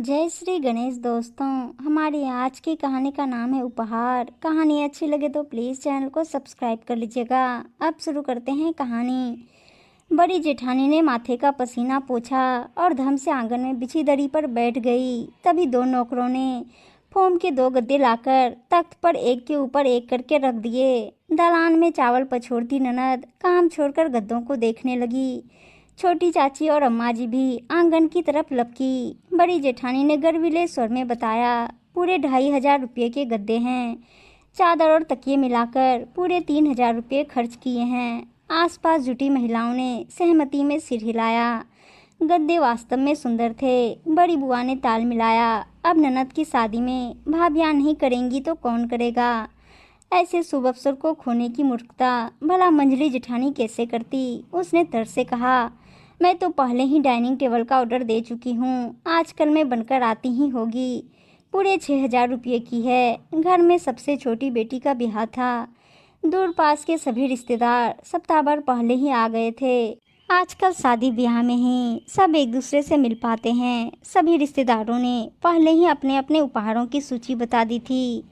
जय श्री गणेश दोस्तों। हमारी आज की कहानी का नाम है उपहार। कहानी अच्छी लगे तो प्लीज़ चैनल को सब्सक्राइब कर लीजिएगा। अब शुरू करते हैं कहानी। बड़ी जेठानी ने माथे का पसीना पोंछा और धम से आंगन में बिछी दरी पर बैठ गई। तभी दो नौकरों ने फोम के दो गद्दे लाकर तख्त पर एक के ऊपर एक करके रख दिए। दालान में चावल पछोड़ती ननद काम छोड़कर गद्दों को देखने लगी। छोटी चाची और अम्मा जी भी आंगन की तरफ लपकी। बड़ी जेठानी ने गर्वीले स्वर में बताया, पूरे 2,500 रुपये के गद्दे हैं। चादर और तकिए मिलाकर पूरे 3,000 रुपये खर्च किए हैं। आसपास जुटी महिलाओं ने सहमति में सिर हिलाया। गद्दे वास्तव में सुंदर थे। बड़ी बुआ ने ताल मिलाया, अब ननद की शादी में भाभियां नहीं करेंगी तो कौन करेगा। ऐसे शुभ अवसर को खोने की मूर्खता भला मंजली जेठानी कैसे करती। उसने तरस से कहा, मैं तो पहले ही डाइनिंग टेबल का ऑर्डर दे चुकी हूँ, आजकल में बनकर आती ही होगी। पूरे 6,000 रुपये की है। घर में सबसे छोटी बेटी का ब्याह था। दूर पास के सभी रिश्तेदार सप्ताह भर पहले ही आ गए थे। आजकल शादी ब्याह में ही सब एक दूसरे से मिल पाते हैं। सभी रिश्तेदारों ने पहले ही अपने अपने उपहारों की सूची बता दी थी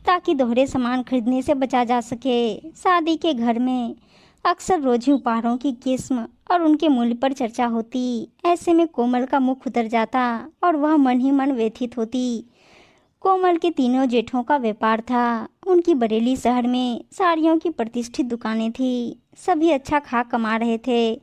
ताकि दोहरे सामान खरीदने से बचा जा सके। शादी के घर में अक्सर रोज ही उपहारों की किस्म और उनके मूल्य पर चर्चा होती। ऐसे में कोमल का मुख उतर जाता और वह मन ही मन व्यथित होती। कोमल के तीनों जेठों का व्यापार था। उनकी बरेली शहर में साड़ियों की प्रतिष्ठित दुकानें थी। सभी अच्छा खा कमा रहे थे।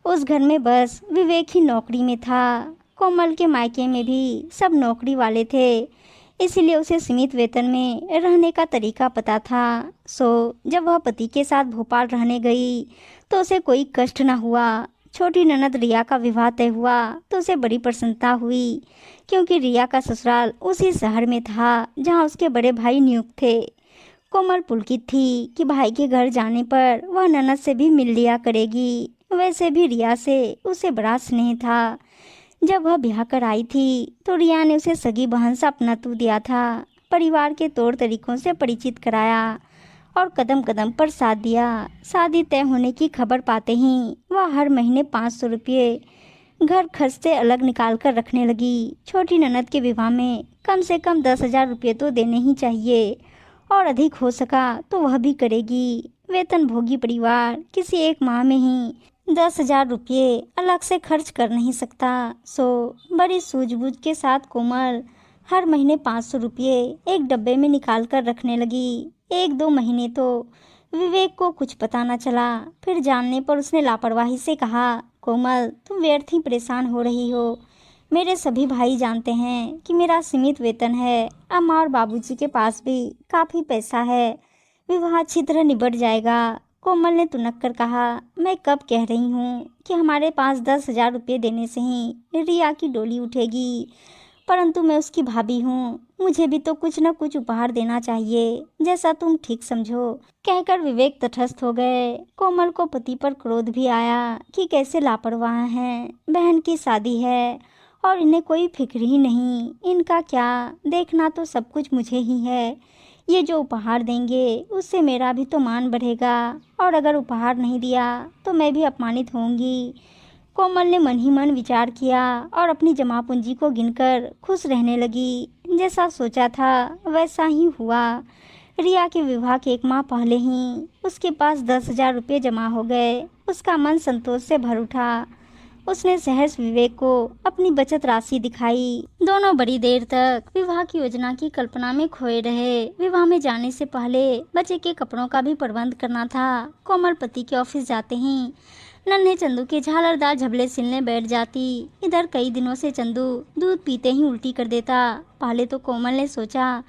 उस घर में बस विवेक ही नौकरी में था। कोमल के मायके में भी सब नौकरी वाले थे, इसीलिए उसे सीमित वेतन में रहने का तरीका पता था। जब वह पति के साथ भोपाल रहने गई तो उसे कोई कष्ट न हुआ। छोटी ननद रिया का विवाह तय हुआ तो उसे बड़ी प्रसन्नता हुई, क्योंकि रिया का ससुराल उसी शहर में था जहां उसके बड़े भाई नियुक्त थे। कोमल पुलकित थी कि भाई के घर जाने पर वह ननद से भी मिल लिया करेगी। वैसे भी रिया से उसे बड़ा स्नेह था। जब वह ब्याह कर आई थी तो रिया ने उसे सगी बहन सा अपनातव दिया था। परिवार के तौर तरीकों से परिचित कराया और कदम कदम पर साथ दिया। शादी तय होने की खबर पाते ही वह हर महीने 500 रुपये घर खर्च से अलग निकाल कर रखने लगी। छोटी ननद के विवाह में कम से कम 10,000 रुपये तो देने ही चाहिए और अधिक हो सका तो वह भी करेगी। वेतन भोगी परिवार किसी एक माह में ही 10,000 रुपये अलग से खर्च कर नहीं सकता। बड़ी सूझबूझ के साथ कोमल हर महीने 500 रुपये एक डब्बे में निकाल कर रखने लगी। 1-2 महीने तो विवेक को कुछ पता न चला। फिर जानने पर उसने लापरवाही से कहा, कोमल तुम व्यर्थ ही परेशान हो रही हो। मेरे सभी भाई जानते हैं कि मेरा सीमित वेतन है। अम्मा और बाबूजी के पास भी काफ़ी पैसा है। विवाह अच्छी तरह निबट जाएगा। कोमल ने तुनक कर कहा, मैं कब कह रही हूँ कि हमारे पास 10,000 रुपये देने से ही रिया की डोली उठेगी, परंतु मैं उसकी भाभी हूँ, मुझे भी तो कुछ न कुछ उपहार देना चाहिए, जैसा तुम ठीक समझो। कहकर विवेक तटस्थ हो गए। कोमल को पति पर क्रोध भी आया कि कैसे लापरवाह हैं। बहन की शादी है और इन्हें कोई फिक्र ही नहीं। इनका क्या, देखना तो सब कुछ मुझे ही है। ये जो उपहार देंगे उससे मेरा भी तो मान बढ़ेगा, और अगर उपहार नहीं दिया तो मैं भी अपमानित होंगी। कोमल ने मन ही मन विचार किया और अपनी जमा पूंजी को गिनकर खुश रहने लगी। जैसा सोचा था वैसा ही हुआ। रिया के विवाह के 1 माह पहले ही उसके पास 10,000 रुपये जमा हो गए। उसका मन संतोष से भर उठा। उसने सहर्ष विवेक को अपनी बचत राशि दिखाई। दोनों बड़ी देर तक विवाह की योजना की कल्पना में खोए रहे। विवाह में जाने से पहले बच्चे के कपड़ों का भी प्रबंध करना था। कोमल पति के ऑफिस जाते ही नन्हे चंदू के झालरदार झबले सिलने बैठ जाती। इधर कई दिनों से चंदू दूध पीते ही उल्टी कर देता। पहले तो कोमल ने सोचा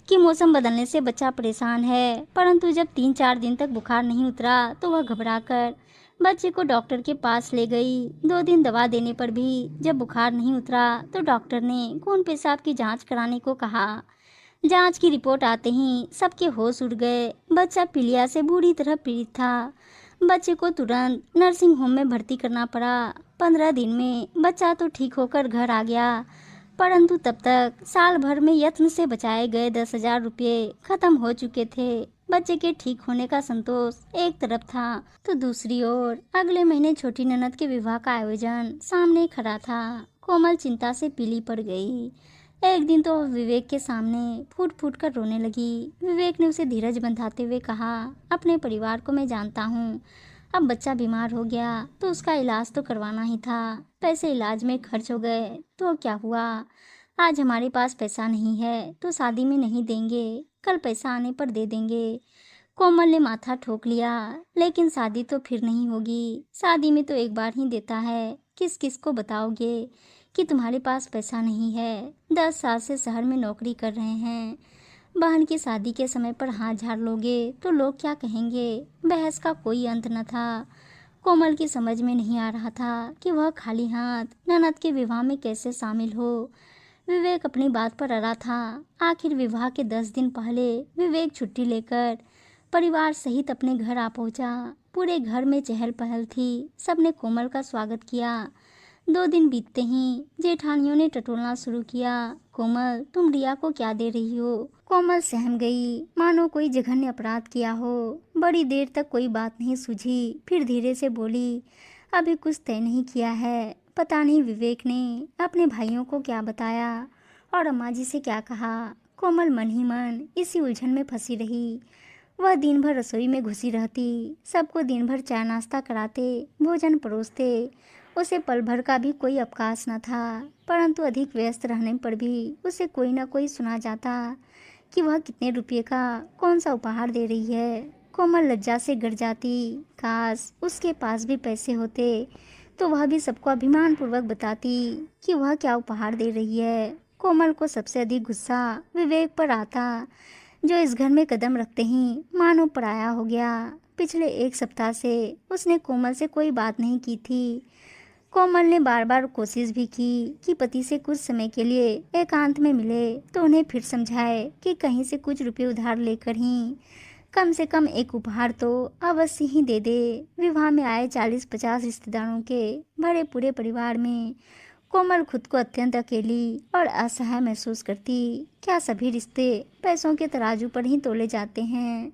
कि मौसम बदलने से बच्चा परेशान है, परंतु जब 3-4 दिन तक बुखार नहीं उतरा तो वह घबराकर बच्चे को डॉक्टर के पास ले गई। 2 दिन दवा देने पर भी जब बुखार नहीं उतरा तो डॉक्टर ने खून पेशाब की जांच कराने को कहा। जांच की रिपोर्ट आते ही सबके होश उड़ गए। बच्चा पीलिया से बुरी तरह पीड़ित था। बच्चे को तुरंत नर्सिंग होम में भर्ती करना पड़ा। 15 दिन में बच्चा तो ठीक होकर घर आ गया, परंतु तब तक साल भर में यत्न से बचाए गए 10,000 रुपये खत्म हो चुके थे। बच्चे के ठीक होने का संतोष एक तरफ था तो दूसरी ओर अगले महीने छोटी ननद के विवाह का आयोजन सामने खड़ा था। कोमल चिंता से पीली पड़ गई। एक दिन तो वह विवेक के सामने फूट फूट कर रोने लगी। विवेक ने उसे धीरज बंधाते हुए कहा, अपने परिवार को मैं जानता हूँ। अब बच्चा बीमार हो गया तो उसका इलाज तो करवाना ही था। पैसे इलाज में खर्च हो गए तो क्या हुआ? आज हमारे पास पैसा नहीं है तो शादी में नहीं देंगे, कल पैसा आने पर दे देंगे। कोमल ने माथा ठोक लिया, लेकिन शादी तो फिर नहीं होगी। शादी में तो एक बार ही देता है। किस किस को बताओगे कि तुम्हारे पास पैसा नहीं है? 10 साल से शहर में नौकरी कर रहे हैं। बहन की शादी के समय पर हाथ झाड़ लोगे तो लोग क्या कहेंगे? बहस का कोई अंत न था। कोमल की समझ में नहीं आ रहा था कि वह खाली हाथ ननद के विवाह में कैसे शामिल हो। विवेक अपनी बात पर अड़ा था। आखिर विवाह के 10 दिन पहले विवेक छुट्टी लेकर परिवार सहित अपने घर आ पहुंचा। पूरे घर में चहल पहल थी। सबने कोमल का स्वागत किया। 2 दिन बीतते ही जेठानियों ने टटोलना शुरू किया। कोमल, तुम रिया को क्या दे रही हो? कोमल सहम गई, मानो कोई जघन्य अपराध किया हो। बड़ी देर तक कोई बात नहीं सूझी, फिर धीरे से बोली, अभी कुछ तय नहीं किया है। पता नहीं विवेक ने अपने भाइयों को क्या बताया और अम्मा जी से क्या कहा। कोमल मन ही मन इसी उलझन में फंसी रही। वह दिन भर रसोई में घुसी रहती, सबको दिन भर चाय नाश्ता कराते, भोजन परोसते। उसे पल भर का भी कोई अवकाश न था, परंतु अधिक व्यस्त रहने पर भी उसे कोई न कोई सुना जाता कि वह कितने रुपये का कौन सा उपहार दे रही है। कोमल लज्जा से गिर जाती। काश उसके पास भी पैसे होते तो वह भी सबको अभिमान पूर्वक बताती कि वह क्या उपहार दे रही है। कोमल को सबसे अधिक गुस्सा विवेक पर आता, जो इस घर में कदम रखते ही मानो पराया हो गया। पिछले 1 सप्ताह से उसने कोमल से कोई बात नहीं की थी। कोमल ने बार बार कोशिश भी की कि पति से कुछ समय के लिए एकांत में मिले तो उन्हें फिर समझाए कि कहीं से कुछ रुपए उधार लेकर ही कम से कम एक उपहार तो अवश्य ही दे दे। विवाह में आए 40-50 रिश्तेदारों के भरे पूरे परिवार में कोमल खुद को अत्यंत अकेली और असहाय महसूस करती। क्या सभी रिश्ते पैसों के तराजू पर ही तोले जाते हैं?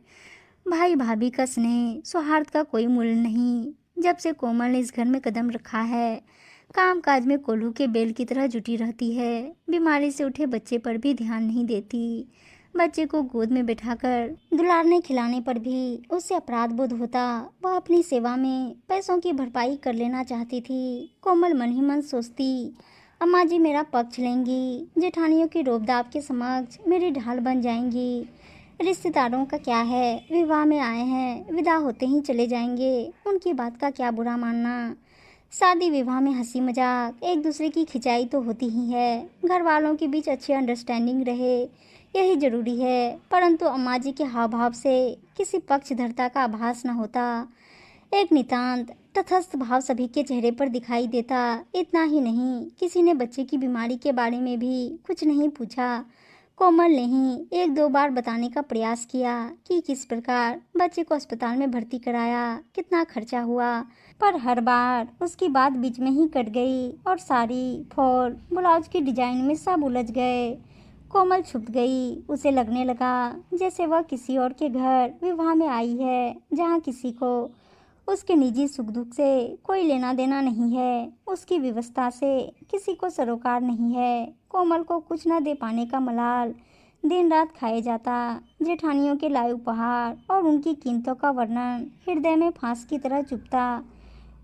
भाई भाभी का स्नेह सौहार्द का कोई मूल्य नहीं। जब से कोमल ने इस घर में कदम रखा है, काम काज में कोल्हू के बेल की तरह जुटी रहती है। बीमारी से उठे बच्चे पर भी ध्यान नहीं देती। बच्चे को गोद में बिठाकर दुलारने खिलाने पर भी उससे अपराध बोध होता। वह अपनी सेवा में पैसों की भरपाई कर लेना चाहती थी। कोमल मन ही मन सोचती, अम्मा जी मेरा पक्ष लेंगी, जेठानियों की रोबदाब के समक्ष मेरी ढाल बन जाएंगी। रिश्तेदारों का क्या है, विवाह में आए हैं, विदा होते ही चले जाएंगे, उनकी बात का क्या बुरा मानना। शादी विवाह में हंसी मजाक, एक दूसरे की खिंचाई तो होती ही है। घर वालों के बीच अच्छी अंडरस्टैंडिंग रहे, यही जरूरी है। परंतु अम्मा जी के हाव भाव से किसी पक्षधरता का आभास न होता। एक नितांत तटस्थ भाव सभी के चेहरे पर दिखाई देता। इतना ही नहीं, किसी ने बच्चे की बीमारी के बारे में भी कुछ नहीं पूछा। कोमल ने ही 1-2 बार बताने का प्रयास किया कि किस प्रकार बच्चे को अस्पताल में भर्ती कराया, कितना खर्चा हुआ, पर हर बार उसकी बात बीच में ही कट गई और साड़ी, फॉल, ब्लाउज की डिजाइन में सब उलझ गए। कोमल छुप गई। उसे लगने लगा जैसे वह किसी और के घर विवाह में आई है, जहाँ किसी को उसके निजी सुख दुख से कोई लेना देना नहीं है। उसकी व्यवस्था से किसी को सरोकार नहीं है। कोमल को कुछ न दे पाने का मलाल दिन रात खाए जाता। जेठानियों के लाए उपहार और उनकी कीमतों का वर्णन हृदय में फांस की तरह चुभता,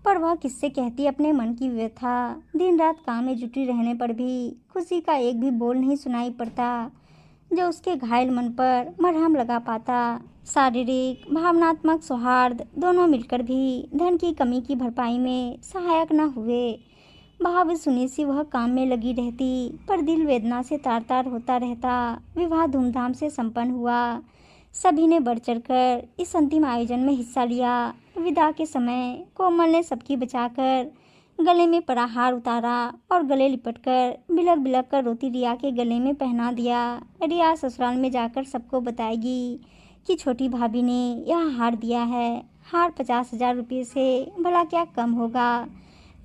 पर वह किससे कहती अपने मन की व्यथा। दिन रात काम में जुटी रहने पर भी खुशी का एक भी बोल नहीं सुनाई पड़ता जो उसके घायल मन पर मरहम लगा पाता। शारीरिक भावनात्मक सौहार्द दोनों मिलकर भी धन की कमी की भरपाई में सहायक न हुए। भाव सुनी सी वह काम में लगी रहती, पर दिल वेदना से तार तार होता रहता। विवाह धूमधाम से संपन्न हुआ। सभी ने बढ़ चढ़कर इस अंतिम आयोजन में हिस्सा लिया। विदा के समय कोमल ने सबकी बचाकर गले में पड़ा हार उतारा और गले लिपटकर बिलक बिलक कर रोती रिया के गले में पहना दिया। रिया ससुराल में जाकर सबको बताएगी कि छोटी भाभी ने यह हार दिया है। हार 50,000 रुपये से भला क्या कम होगा।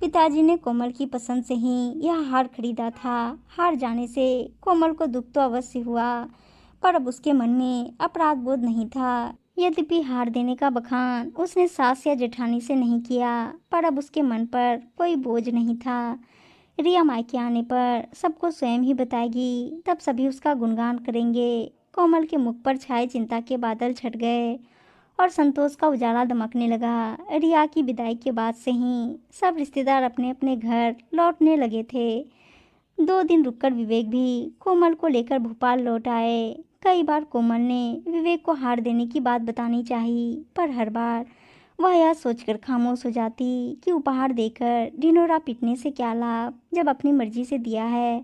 पिताजी ने कोमल की पसंद से ही यह हार खरीदा था। हार जाने से कोमल को दुख तो अवश्य हुआ, पर अब उसके मन में अपराध बोध नहीं था। यद्यपि हार देने का बखान उसने सास या जेठानी से नहीं किया, पर अब उसके मन पर कोई बोझ नहीं था। रिया मायके आने पर सबको स्वयं ही बताएगी, तब सभी उसका गुणगान करेंगे। कोमल के मुख पर छाए चिंता के बादल छट गए और संतोष का उजाला दमकने लगा। रिया की विदाई के बाद से ही सब रिश्तेदार अपने अपने घर लौटने लगे थे। 2 दिन रुककर विवेक भी कोमल को लेकर भोपाल लौट आए। कई बार कोमल ने विवेक को हार देने की बात बतानी चाहिए, पर हर बार वह यह सोचकर खामोश हो जाती कि उपहार देकर ढिंढोरा पीटने से क्या लाभ, जब अपनी मर्जी से दिया है,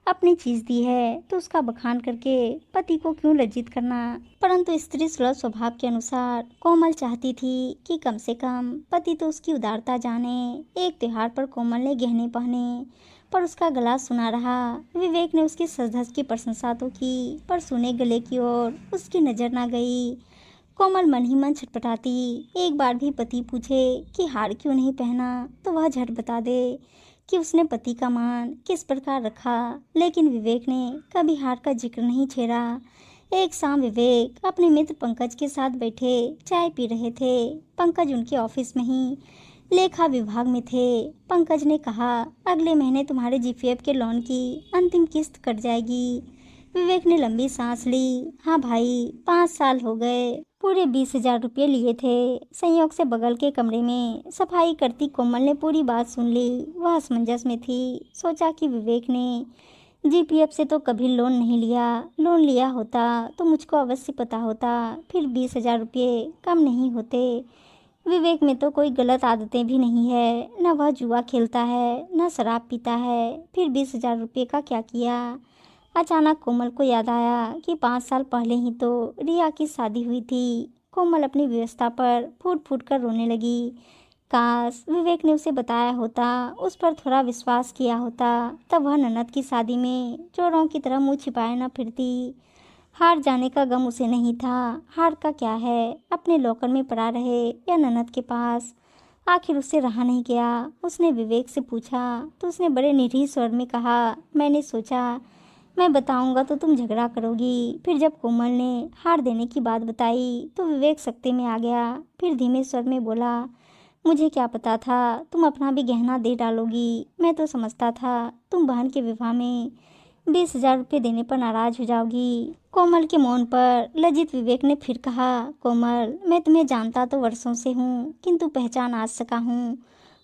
अपनी चीज़ दी है तो उसका बखान करके पति को क्यों लज्जित करना। परंतु स्त्री सुलभ स्वभाव के अनुसार कोमल चाहती थी कि कम से कम पति तो उसकी उदारता जाने। एक त्योहार पर कोमल ने गहने पहने पर उसका गला सुना रहा। विवेक ने उसकी सज-धज की प्रशंसा तो की, पर सुने गले की ओर उसकी नजर ना गई। कोमल मन ही मन छटपटाती। एक बार भी पति पूछे कि हार क्यों नहीं पहना तो वह झट बता दे कि उसने पति का मान किस प्रकार रखा, लेकिन विवेक ने कभी हार का जिक्र नहीं छेड़ा। एक शाम विवेक अपने मित्र पंकज के साथ बैठे चाय पी रहे थे। पंकज उनके ऑफिस में ही लेखा विभाग में थे। पंकज ने कहा, अगले महीने तुम्हारे जीपीएफ के लोन की अंतिम किस्त कट जाएगी। विवेक ने लंबी सांस ली। हाँ भाई, 5 साल हो गए, पूरे 20,000 रुपये लिए थे। संयोग से बगल के कमरे में सफाई करती कोमल ने पूरी बात सुन ली। वह असमंजस में थी। सोचा कि विवेक ने जीपीएफ से तो कभी लोन नहीं लिया, लोन लिया होता तो मुझको अवश्य पता होता, फिर 20,000 रुपये कम नहीं होते। विवेक में तो कोई गलत आदतें भी नहीं है, न वह जुआ खेलता है न शराब पीता है, फिर 20,000 रुपये का क्या किया। अचानक कोमल को याद आया कि 5 साल पहले ही तो रिया की शादी हुई थी। कोमल अपनी व्यवस्था पर फूट फूट कर रोने लगी। काश विवेक ने उसे बताया होता, उस पर थोड़ा विश्वास किया होता, तब वह ननद की शादी में चोरों की तरह मुंह छिपाए न फिरती। हार जाने का गम उसे नहीं था। हार का क्या है, अपने लॉकर में पड़ा रहे या ननद के पास। आखिर उससे रहा नहीं गया। उसने विवेक से पूछा तो उसने बड़े निरीह स्वर में कहा, मैंने सोचा मैं बताऊंगा तो तुम झगड़ा करोगी। फिर जब कोमल ने हार देने की बात बताई तो विवेक सकते में आ गया। फिर धीमे स्वर में बोला, मुझे क्या पता था तुम अपना भी गहना दे डालोगी। मैं तो समझता था तुम बहन के विवाह में 20,000 रुपये देने पर नाराज हो जाओगी। कोमल के मौन पर लज्जित विवेक ने फिर कहा, कोमल, मैं तुम्हें जानता तो वर्षों से हूँ, किंतु पहचान आज सका हूँ।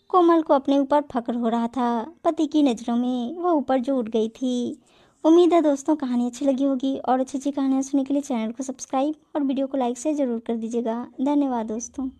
कोमल को अपने ऊपर फक्र हो रहा था। पति की नज़रों में वह ऊपर जो उठ गई थी। उम्मीद है दोस्तों कहानी अच्छी लगी होगी, और अच्छी अच्छी कहानियाँ सुनने के लिए चैनल को सब्सक्राइब और वीडियो को लाइक से ज़रूर कर दीजिएगा। धन्यवाद दोस्तों।